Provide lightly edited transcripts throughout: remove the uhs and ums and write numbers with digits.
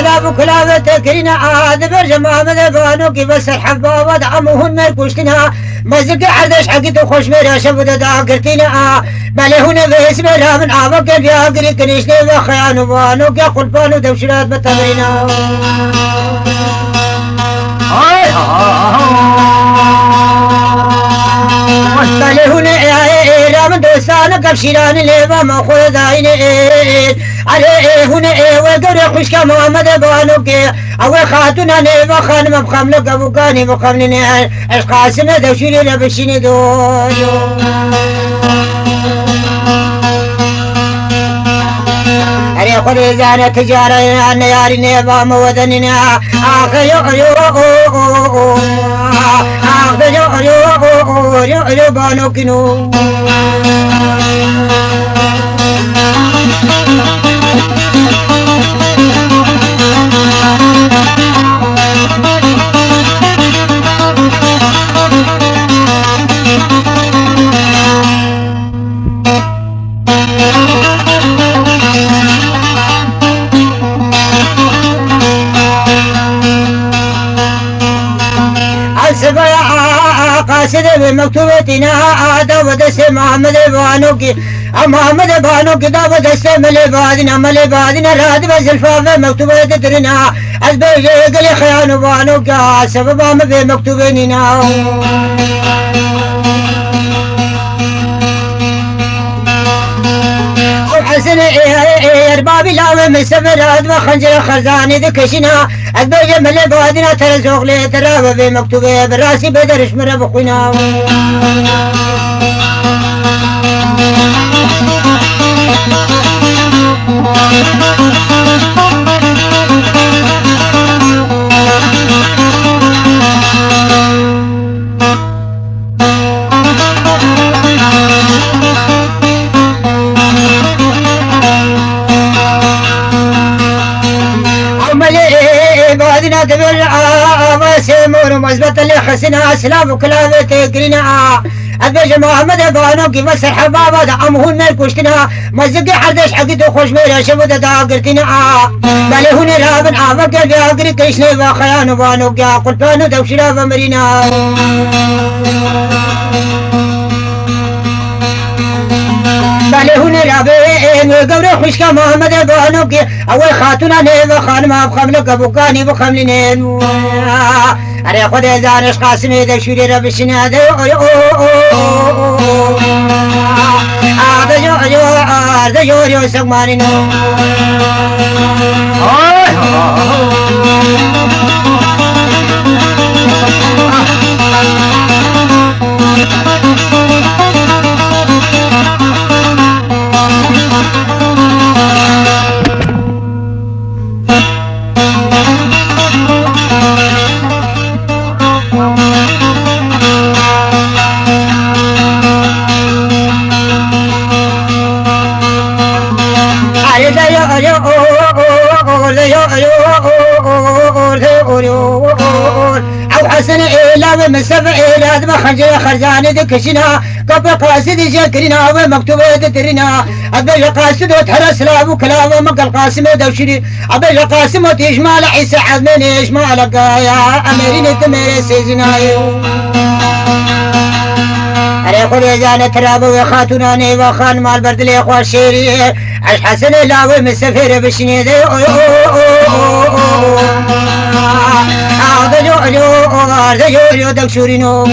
سلام كلابة تكرينا عاد برجم آمد بانو كي بس الحبا ودعمهن مركوشتنا مزق عردش حقيت خوش مرا شبدا دا قرتنا بله هنا باسم لا من عابك بيا قري كنيشني وخيانو بانو كي قلبانو دوشرات بتبرينا بله هنا رام دوستان كبشيران ليبا مخول داين عليه هنا وقر خشك محمد بانو كي او خاتونا ليبا خان مبخم لك ابو كاني مخملني القاسم دوشيري لبشيني دو خذ زانة تجارة عن ياري نيبا مودننا آخ يو بانو كنو قاصد بمكتوبتنا داود اسم محمد بانوكي محمد بانوكي داود اسم ملي بادنا راد بزلفا بمكتوبة ترنا أزبيج قلي خيان بانوكي سبب ما بمكتوبنا حسن اربابي لاوي مسفرات وخنجر خرزاني ذكشنا أزبيج ملي بادنا ترزوق لي تراب بمكتوبة براسي بدرش مرة بخونا سيمور مزبط اللي خسنا اسلاف كلابة تقرينا أبيج محمد بانوكي بس الحبابة دعمهن الكشتنا مزق حردش حقيت خوش ميرا شبدا دا قرتنا بالي هنا رابن عابك البي اقري كيشني وخيان بانوكي قل بانو دوشرا بمرينا بالي هنا رابن قوري خشكا محمد بانوكي اول خاتونا نيبا خان ما بخملك ابوكاني بخملنين أري خد زانش قاسمي ذا شوري ربشنا ذا ذا جو سقمانينو أو حسن إلا ومسف إلا ذم خنجر خرزاني ذكشنا قبل قاصد جاكرنا ومكتوبة ترنا أبي قاصد وتحرس لا وكلا ومقل قاسم دوشري أبي قاسم وتجمال عيسى عزمين إجمالك يا أميرين تمير سيزنايو أري خذ زانة تراب وخاتوناني وخان مال برد لي خوش شيري الحسن لا ومسفر بشني ذي جو دكشورينو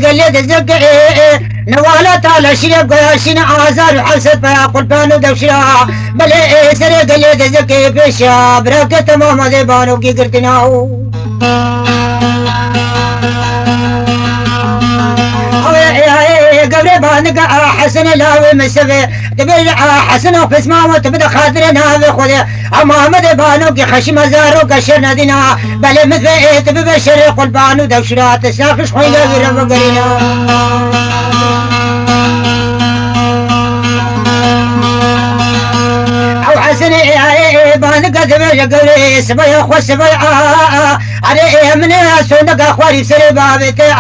قال تزكي نوالة على شريك وياشين آزار حسد فيقول بانو دوشرا بل سري قال تزكي بشا بركة محمد بانو كي قرتناو قبل بانك حسن لاوي مسبي تبي حسن وفس ما وتبدا خاطرنا بخذ محمد بانو كي خشم زارو كشر ندينا بل مثبت ببشر قلبانو دوشرات ساخش خويا رب قرينا حسن بانك دبي قولي سبي خو سبي علي من سونك اخواري سري بابتي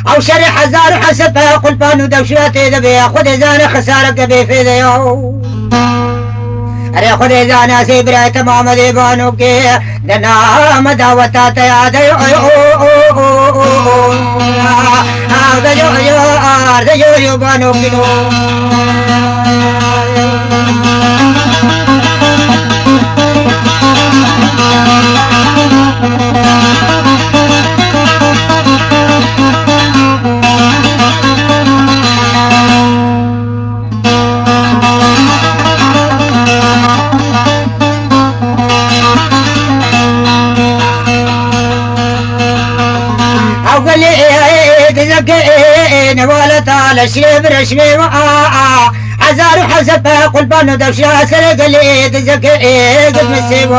او شري حزار حسب قلبانو دوشرات دبي خذ زان خسارك بفيد يو अरे खुदे जाना से ब्रत मोहम्मद बानो के नाम दावता याद यो बानो किनो ولا طال شرب رشمي عزار حسب قلبان دوشا سرق لي دزك قد مسيبو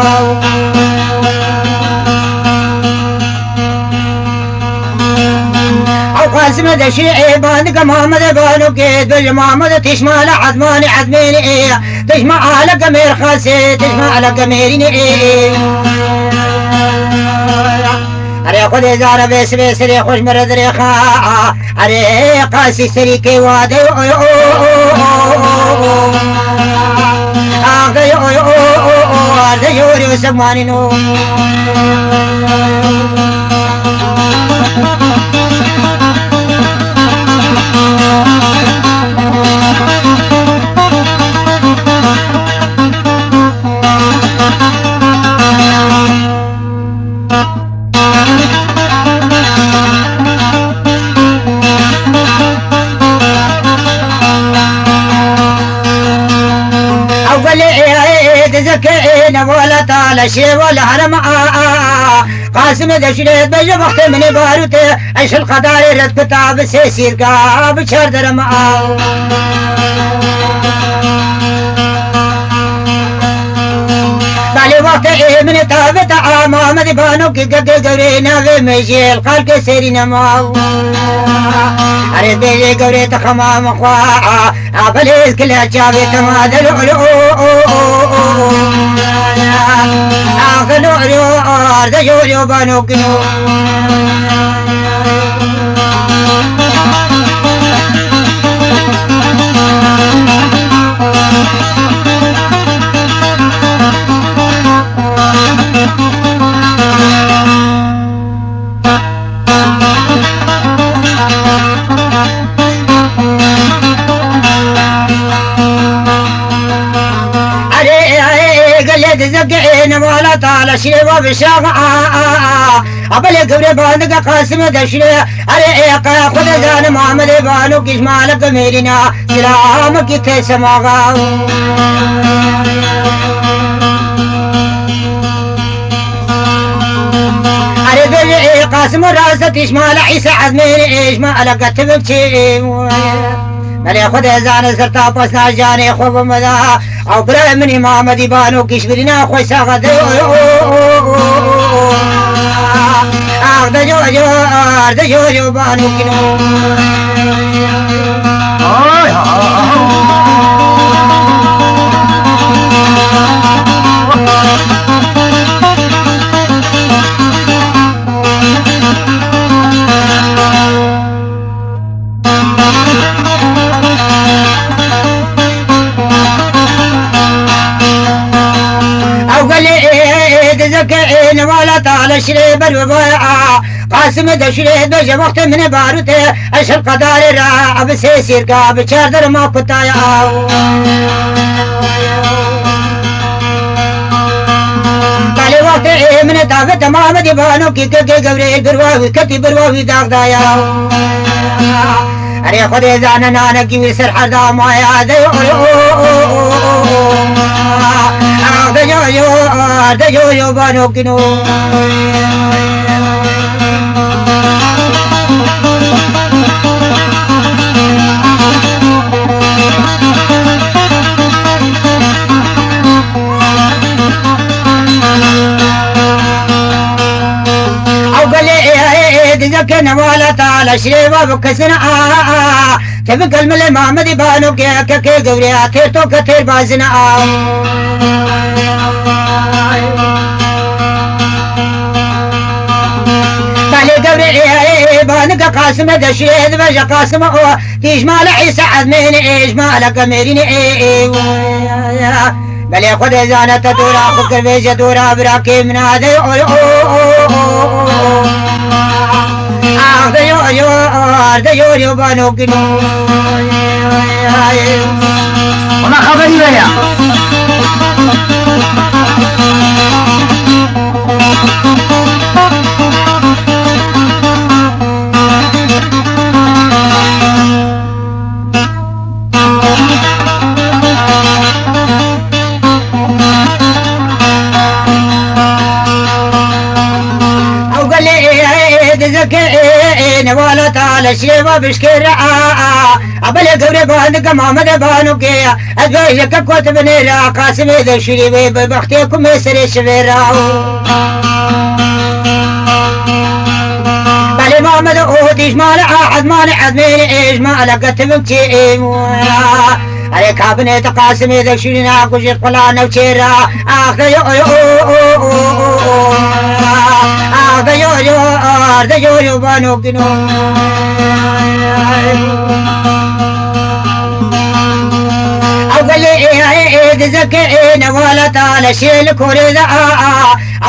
او قاسم دشي عيبان محمد بانو كيد محمد تشمال عزمان عزميني تجمع على قمير خاسي تجمع على قميريني अरे खुद जार बेस बेसरे खुश मरद रेखा अरे काशी सरी के वादे ओ सम्मानी नो ولا طال شي ولا هرم قاسم دشريت بجا وقت من باروت ايش القدار رد كتاب سيسير قاب شهر درم بالي وقت من تابت محمد بانو كي قد قرينا في مجيل خلق سيرنا ما अरे बेजे गौरे तखमाम ख्वा आबलेस किला चावे तमादल आखलो रो और दजो बानो किनो زقعين ولا طال شري وبشاق أبلي قبل باندق قاسم دشري عليك خذ زان محمد بانو كيش مالك ميرنا سلامك تسمعها أريد قاسم راستي شمال عيسى عزمين إيش ما لقت بكشي ملي خذ زان سرتا بسنا جاني خوب مدا او برای من امام دیبانو کشورینا خوش ساغد آغد جو بانو کنو ولا طال شري بالوضاعة قاسم دشري بجا وقت من باروت ايش القدار را بسيسير قاب شاردر ما كتايا قالي وقت من طاقت تمام ديبانو كي قبري برواوي كتي برواوي داغ دايا अरे खुदे जाना नानक की विसर हरदा माया दे यो बानो किनो ذكر نوالا تعالى شريبا بكسنا تبقى الملي محمد بانو كي قوريا تير تو كتير بازنا بالي قوري بانك قاسم دشيد بجا قاسم تجمال عيسى عدمين اجمال قميرين بلي خود زانت دورا فكر بيج دورا براكي من هذا يو بانو كنو وما خبري بيا نوالا تعالى شيبا بشكر أبلي قبري بانك محمد بانو كي أدبيشك كوت بنيرا قاسم ذا شريبي بختيكم يسري شبيرا بلي محمد أوتيش مالع أحد مانع عدمين إيش مالك تبكي عليك ابني تقاسم ذا شرينا كوشي قلانا وشيرا آخذ يو بانو كنو أولي ذكينا ولا تعالى شيل كوري ذا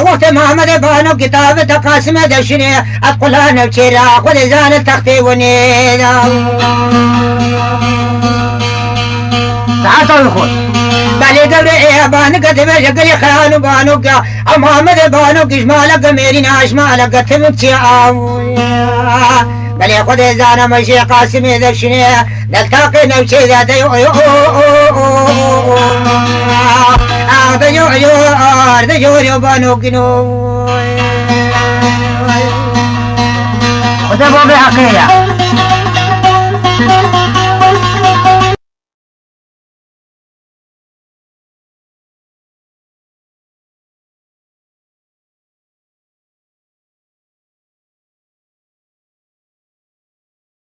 وقت محمد بانو كتاب تقاسم ذا شرينا أتقلانا وشيرا خذ زان التختي ونيدا تعال الخوت بالي قبري بانك تبي شكلي خيال بانوك محمد بانوك اشمالك ميرين اشمالك تبكي بلي خذ زانا مشي قاسم ذا الشني نلتقي نمشي ذات يو بانوك نو وتبغى بحقيقة